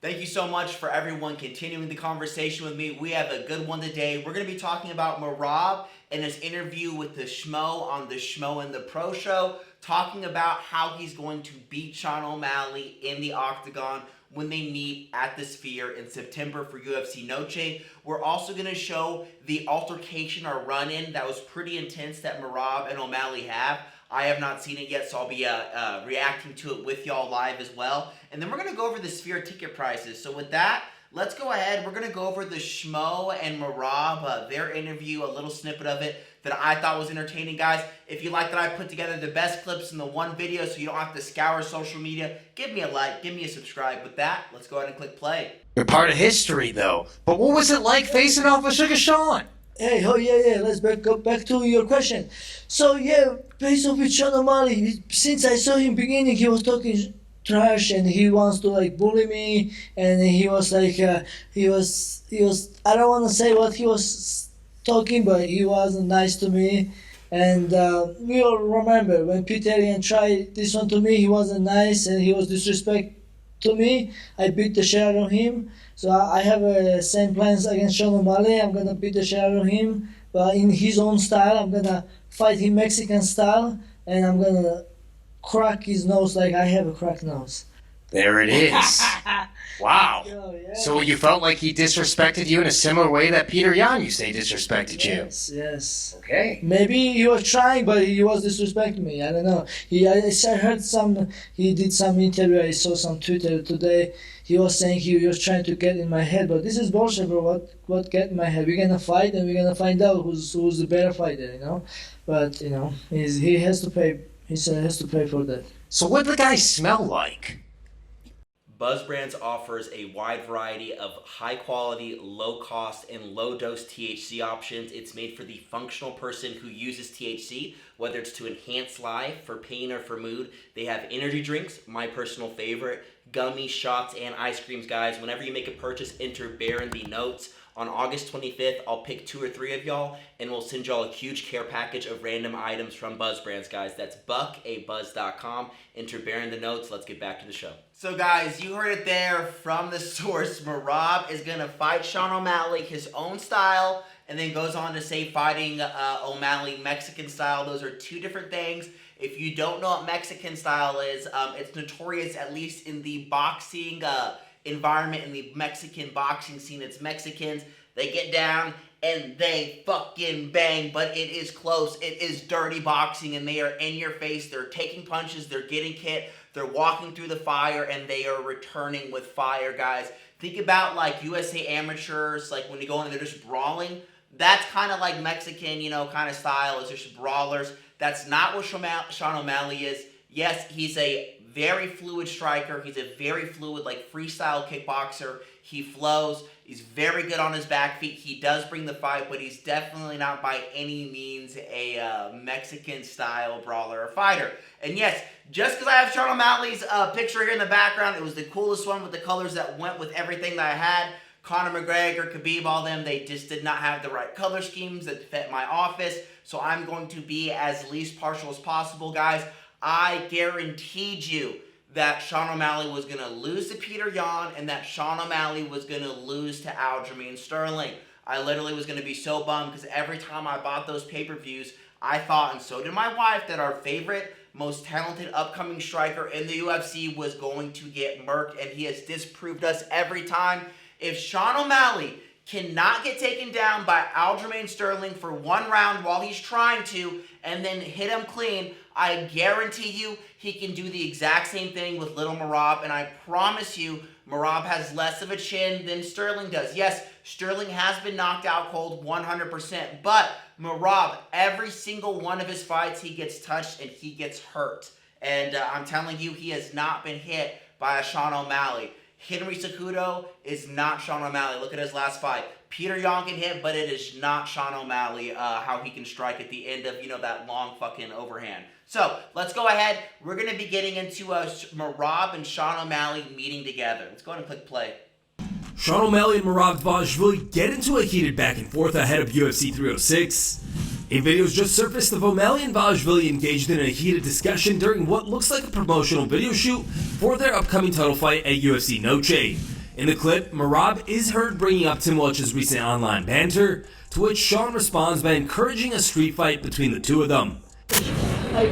Thank you so much for everyone continuing the conversation with me. We have a good one today. We're going to be talking about Merab and his interview with the schmo on the Schmo and the Pro show, talking about how he's going to beat Sean O'Malley in the octagon when they meet at the Sphere in September for UFC Noche. We're also going to show the altercation or run-in that was pretty intense that Merab and O'Malley have. I have not seen it yet, so I'll be reacting to it with y'all live as well. And then we're going to go over the Sphere ticket prices. So with that, let's go ahead. We're going to go over the Schmo and Merab, their interview, a little snippet of it that I thought was entertaining, guys. If you like that I put together the best clips in the one video so you don't have to scour social media, give me a like, give me a subscribe. With that, let's go ahead and click play. You're part of history, though. But what was it like facing off with Sugar Sean? Hey, oh yeah, let's go back to your question. So yeah, based off with Sean O'Malley, since I saw him beginning, he was talking trash and he wants to like bully me, and he was like, he was, I don't want to say what he was talking, but he wasn't nice to me. And we all remember when Peter Ian tried this one to me, he wasn't nice and he was disrespect to me. I beat the shit out of him. So I have same plans against Sean O'Malley. I'm gonna beat the shit out of him, but in his own style. I'm gonna fight him Mexican style, and I'm gonna crack his nose like I have a cracked nose. There it is. Wow. Oh, yeah. So you felt like he disrespected you in a similar way that Peter Yan, you say, disrespected you. Yes. Okay. Maybe he was trying, but he was disrespecting me. I don't know. I heard he did some interview. I saw some Twitter today. He was saying he was trying to get in my head, but this is bullshit, bro. What get in my head? We're gonna fight, and we're gonna find out who's the better fighter, you know. But you know, he has to pay. He has to pay for that. So what did the guy smell like? Buzz Brands offers a wide variety of high-quality, low-cost, and low-dose THC options. It's made for the functional person who uses THC, whether it's to enhance life, for pain, or for mood. They have energy drinks, my personal favorite, gummies, shots, and ice creams, guys. Whenever you make a purchase, enter Bear in the notes. On August 25th, I'll pick 2 or 3 of y'all, and we'll send y'all a huge care package of random items from Buzz Brands, guys. That's buckabuzz.com. Enter Bear in the notes. Let's get back to the show. So, guys, you heard it there from the source. Merab is going to fight Sean O'Malley his own style, and then goes on to say fighting O'Malley Mexican style. Those are 2 different things. If you don't know what Mexican style is, it's notorious, at least in the boxing environment, in the Mexican boxing scene. It's Mexicans. They get down and they fucking bang, but it is close. It is dirty boxing, and they are in your face. They're taking punches. They're getting hit. They're walking through the fire, and they are returning with fire, guys. Think about like USA amateurs, like when you go in and they're just brawling. That's kind of like Mexican, you know, kind of style. Is just brawlers. That's not what Sean O'Malley is. Yes, he's a very fluid striker. He's a very fluid, like, freestyle kickboxer. He flows. He's very good on his back feet. He does bring the fight, but he's definitely not by any means a Mexican-style brawler or fighter. And yes, just because I have Sean O'Malley's picture here in the background, it was the coolest one with the colors that went with everything that I had. Conor McGregor, Khabib, all them, they just did not have the right color schemes that fit my office. So I'm going to be as least partial as possible, guys. I guaranteed you that Sean O'Malley was going to lose to Peter Yan and that Sean O'Malley was going to lose to Aljamain Sterling. I literally was going to be so bummed because every time I bought those pay-per-views, I thought, and so did my wife, that our favorite, most talented upcoming striker in the UFC was going to get murked, and he has disproved us every time. If Sean O'Malley cannot get taken down by Aljamain Sterling for 1 round while he's trying to, and then hit him clean, I guarantee you he can do the exact same thing with little Merab, and I promise you Merab has less of a chin than Sterling does. Yes, Sterling has been knocked out cold 100%, but Merab, every single one of his fights, he gets touched and he gets hurt. And I'm telling you, he has not been hit by a Sean O'Malley. Henry Cejudo is not Sean O'Malley. Look at his last fight. Peter Yan can hit, but it is not Sean O'Malley, how he can strike at the end of, you know, that long fucking overhand. So, let's go ahead. We're going to be getting into Merab and Sean O'Malley meeting together. Let's go ahead and click play. Sean O'Malley and Merab Dvalishvili get into a heated back and forth ahead of UFC 306. A video's just surfaced of O'Malley and Dvalishvili engaged in a heated discussion during what looks like a promotional video shoot for their upcoming title fight at UFC Noche. In the clip, Merab is heard bringing up Tim Welch's recent online banter, to which Sean responds by encouraging a street fight between the two of them. Like,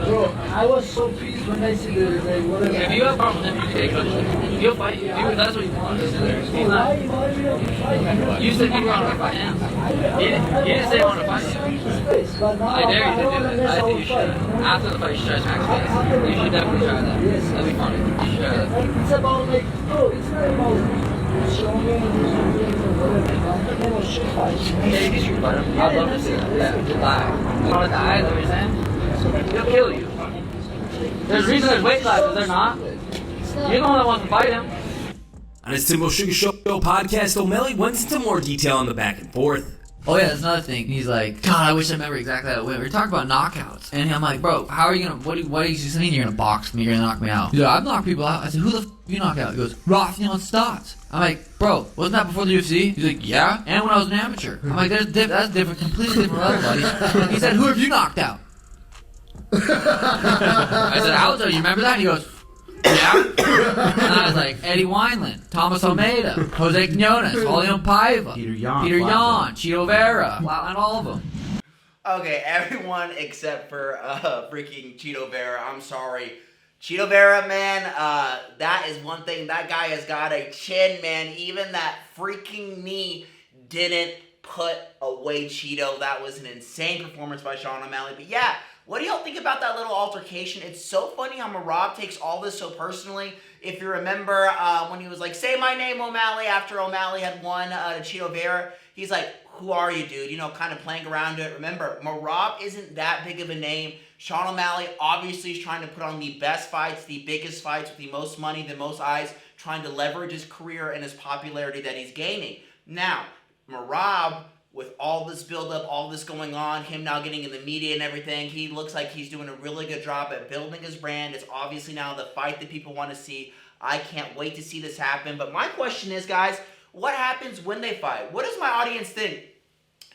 bro, I was so pissed when I see the whatever. If you have a problem with him, you take it. He'll fight you. If that's what he wants. He's not. You said you want to fight him. He didn't say you want to fight him. I dare you to do it. I think you should. After the fight, you should try Smack's face. You should definitely try that. That'd be funny. You should try that. It's about like, bro, it's not about showing Yeah, you can shoot fight him. I'd love to see that. Yeah, just die. You want to die? Is that what you're saying? He'll kill you. There's a reason there's weight classes, they're not. You're the one that wants to fight him. On his Timbo Sugar Show podcast, O'Malley went into more detail on the back and forth. Oh yeah, that's another thing. He's like, God, I wish I remember exactly how it went. We were talking about knockouts. And I'm like, bro, how are you gonna, what do you mean you're gonna box me, you're gonna knock me out? He's like, I've knocked people out. I said, who the f you knock out? He goes, Rafael Stotts. I'm like, bro, wasn't that before the UFC? He's like, yeah, and when I was an amateur. I'm like, that's different, completely different level, buddy. He said, who have you knocked out? I said, Aldo, you remember that? He goes, yeah. And I was like, Eddie Wineland, Thomas Almeida, Jose Quinones, Julian Paiva, Peter Yan, Chito Vera, flatline all of them. Okay, everyone except for freaking Chito Vera. I'm sorry. Chito Vera, man, that is one thing. That guy has got a chin, man. Even that freaking knee didn't put away Chito. That was an insane performance by Sean O'Malley. But yeah, what do y'all think about that little altercation? It's so funny how Merab takes all this so personally. If you remember when he was like, say my name, O'Malley, after O'Malley had won to Chito Vera, he's like, who are you, dude? You know, kind of playing around it. Remember, Merab isn't that big of a name. Sean O'Malley obviously is trying to put on the best fights, the biggest fights with the most money, the most eyes, trying to leverage his career and his popularity that he's gaining. Now, Merab, with all this build-up, all this going on, him now getting in the media and everything, he looks like he's doing a really good job at building his brand. It's obviously now the fight that people want to see. I can't wait to see this happen. But my question is, guys, what happens when they fight? What does my audience think?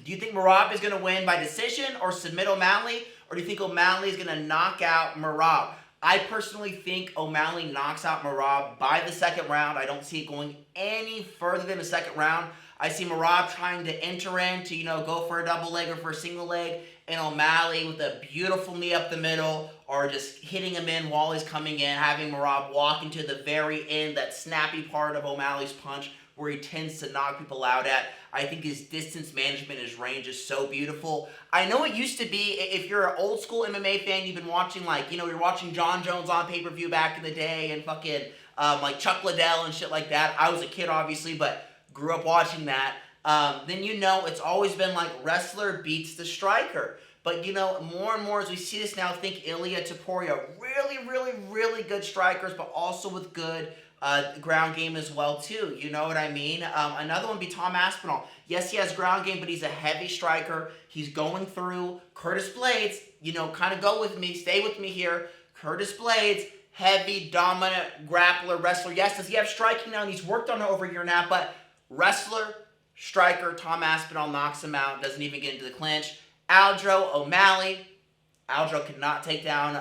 Do you think Merab is going to win by decision or submit O'Malley? Or do you think O'Malley is going to knock out Merab? I personally think O'Malley knocks out Merab by the second round. I don't see it going any further than the second round. I see Merab trying to enter in to, go for a double leg or for a single leg, and O'Malley with a beautiful knee up the middle, or just hitting him in while he's coming in, having Merab walk into the very end, that snappy part of O'Malley's punch where he tends to knock people out at. I think his distance management, his range is so beautiful. I know it used to be, if you're an old school MMA fan, you've been watching you're watching John Jones on pay-per-view back in the day, and fucking like Chuck Liddell and shit like that. I was a kid, obviously, but grew up watching that, then it's always been like wrestler beats the striker. But more and more as we see this now, think Ilya Topuria, really, really, really good strikers, but also with good ground game as well too. You know what I mean? Another one would be Tom Aspinall. Yes, he has ground game, but he's a heavy striker. He's going through Curtis Blades. Kind of go with me, stay with me here. Curtis Blades, heavy, dominant grappler, wrestler. Yes, does he have striking now? And he's worked on it over a year now, but wrestler, striker, Tom Aspinall knocks him out, doesn't even get into the clinch. Aljo, O'Malley. Aljo could not take down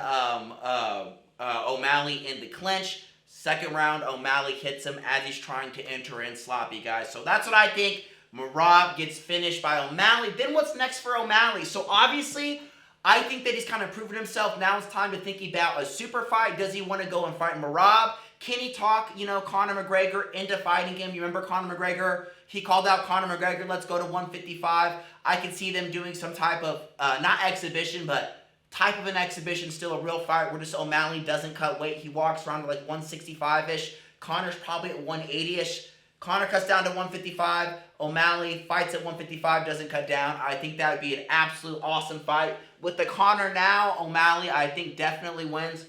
O'Malley in the clinch. Second round, O'Malley hits him as he's trying to enter in sloppy, guys. So that's what I think. Merab gets finished by O'Malley. Then what's next for O'Malley? So obviously, I think that he's kind of proven himself. Now it's time to think about a super fight. Does he want to go and fight Merab? Can he talk, Conor McGregor into fighting him? You remember Conor McGregor? He called out Conor McGregor, let's go to 155. I could see them doing some type of, not exhibition, but type of an exhibition, still a real fight where just O'Malley doesn't cut weight. He walks around to like 165-ish. Conor's probably at 180-ish. Conor cuts down to 155. O'Malley fights at 155, doesn't cut down. I think that would be an absolute awesome fight. With the Conor now, O'Malley, I think definitely wins.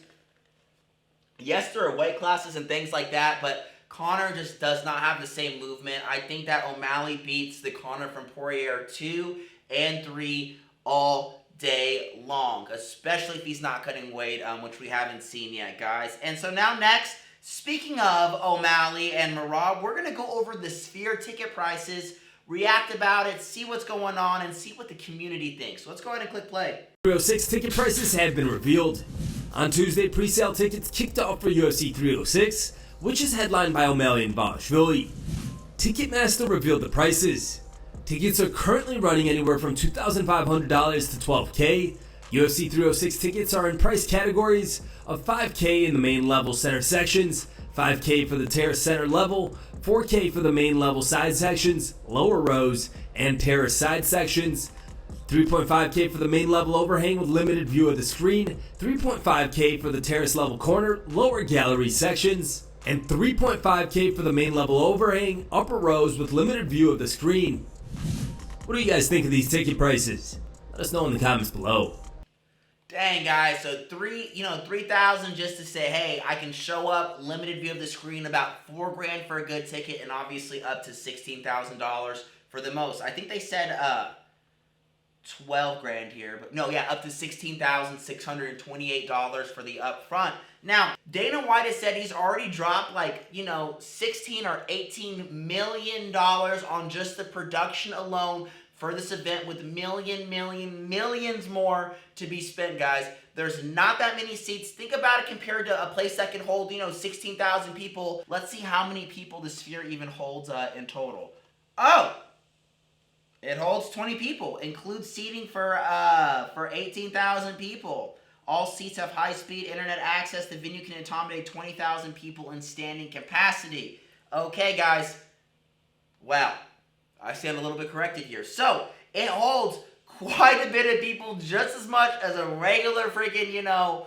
Yes, there are weight classes and things like that, but Conor just does not have the same movement. I think that O'Malley beats the Conor from Poirier 2 and 3 all day long, especially if he's not cutting weight, which we haven't seen yet, guys. And so now next, speaking of O'Malley and Merab, we're going to go over the Sphere ticket prices, react about it, see what's going on, and see what the community thinks. So let's go ahead and click play. 306 ticket prices have been revealed. On Tuesday, pre-sale tickets kicked off for UFC 306, which is headlined by O'Malley and Vashvili. Ticketmaster revealed the prices. Tickets are currently running anywhere from $2,500 to $12K. UFC 306 tickets are in price categories of $5K in the main level center sections, $5K for the terrace center level, $4K for the main level side sections, lower rows, and terrace side sections, $3.5K for the main level overhang with limited view of the screen, $3.5K for the terrace level corner, lower gallery sections, and $3.5K for the main level overhang, upper rows with limited view of the screen. What do you guys think of these ticket prices? Let us know in the comments below. Dang, guys, so 3,000 just to say, hey, I can show up, limited view of the screen, about $4,000 for a good ticket, and obviously up to $16,000 for the most. I think they said 12,000 here, but no, yeah, up to $16,628 for the upfront. Now, Dana White has said he's already dropped 16 or $18 million on just the production alone for this event, with millions more to be spent, guys. There's not that many seats. Think about it compared to a place that can hold, 16,000 people. Let's see how many people the Sphere even holds in total. Oh! It holds 20 people, includes seating for 18,000 people. All seats have high-speed internet access. The venue can accommodate 20,000 people in standing capacity. Okay, guys. Well, I stand a little bit corrected here. So, it holds quite a bit of people, just as much as a regular freaking,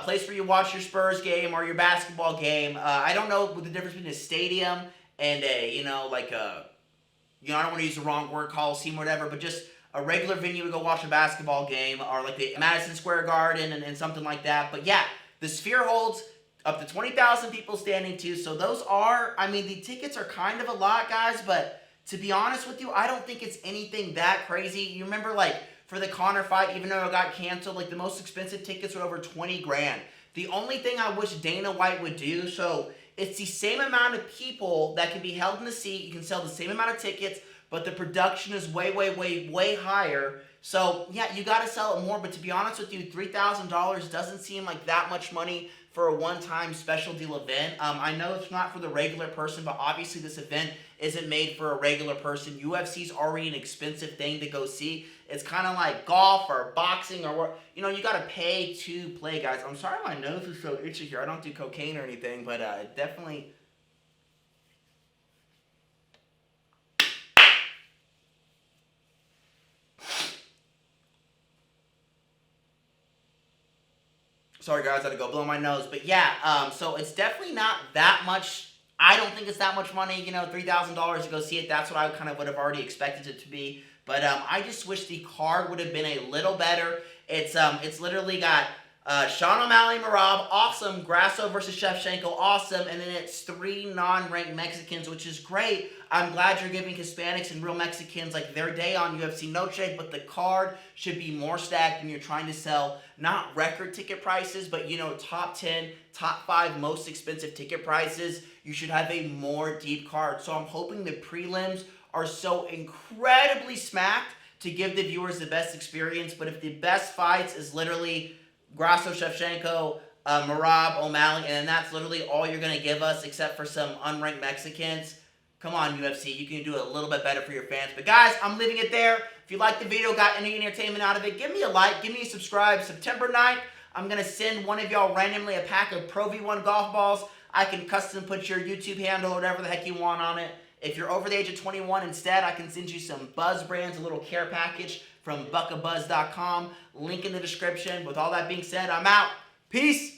place where you watch your Spurs game or your basketball game. I don't know what the difference between a stadium and I don't want to use the wrong word, Coliseum or whatever, but just a regular venue to go watch a basketball game, or like the Madison Square Garden and something like that. But yeah, the Sphere holds up to 20,000 people standing too. So those are, the tickets are kind of a lot, guys, but to be honest with you, I don't think it's anything that crazy. You remember, for the Conor fight, even though it got canceled, the most expensive tickets were over $20,000. The only thing I wish Dana White would do, so it's the same amount of people that can be held in the seat. You can sell the same amount of tickets, but the production is way higher. So, yeah, you got to sell it more. But to be honest with you, $3,000 doesn't seem like that much money for a one-time special deal event. I know it's not for the regular person, but obviously this event isn't made for a regular person. UFC's already an expensive thing to go see. It's kind of like golf or boxing or, you got to pay to play, guys. I'm sorry my nose is so itchy here. I don't do cocaine or anything, but definitely... Sorry, guys, I had to go blow my nose. But yeah, so it's definitely not that much. I don't think it's that much money, $3,000 to go see it. That's what I kind of would have already expected it to be. But I just wish the card would have been a little better. It's literally got Sean O'Malley, Merab, awesome. Grasso versus Shevchenko, awesome. And then it's 3 non-ranked Mexicans, which is great. I'm glad you're giving Hispanics and real Mexicans their day on UFC Noche, but the card should be more stacked when you're trying to sell not record ticket prices, but top 10, top 5 most expensive ticket prices. You should have a more deep card. So I'm hoping the prelims are so incredibly smacked to give the viewers the best experience. But if the best fights is literally Grasso, Shevchenko, Merab, O'Malley, and that's literally all you're going to give us except for some unranked Mexicans, come on, UFC, you can do it a little bit better for your fans. But guys, I'm leaving it there. If you liked the video, got any entertainment out of it, give me a like, give me a subscribe. September 9th, I'm going to send one of y'all randomly a pack of Pro V1 golf balls. I can custom put your YouTube handle or whatever the heck you want on it. If you're over the age of 21 instead, I can send you some Buzz brands, a little care package from buckabuzz.com. Link in the description. With all that being said, I'm out. Peace.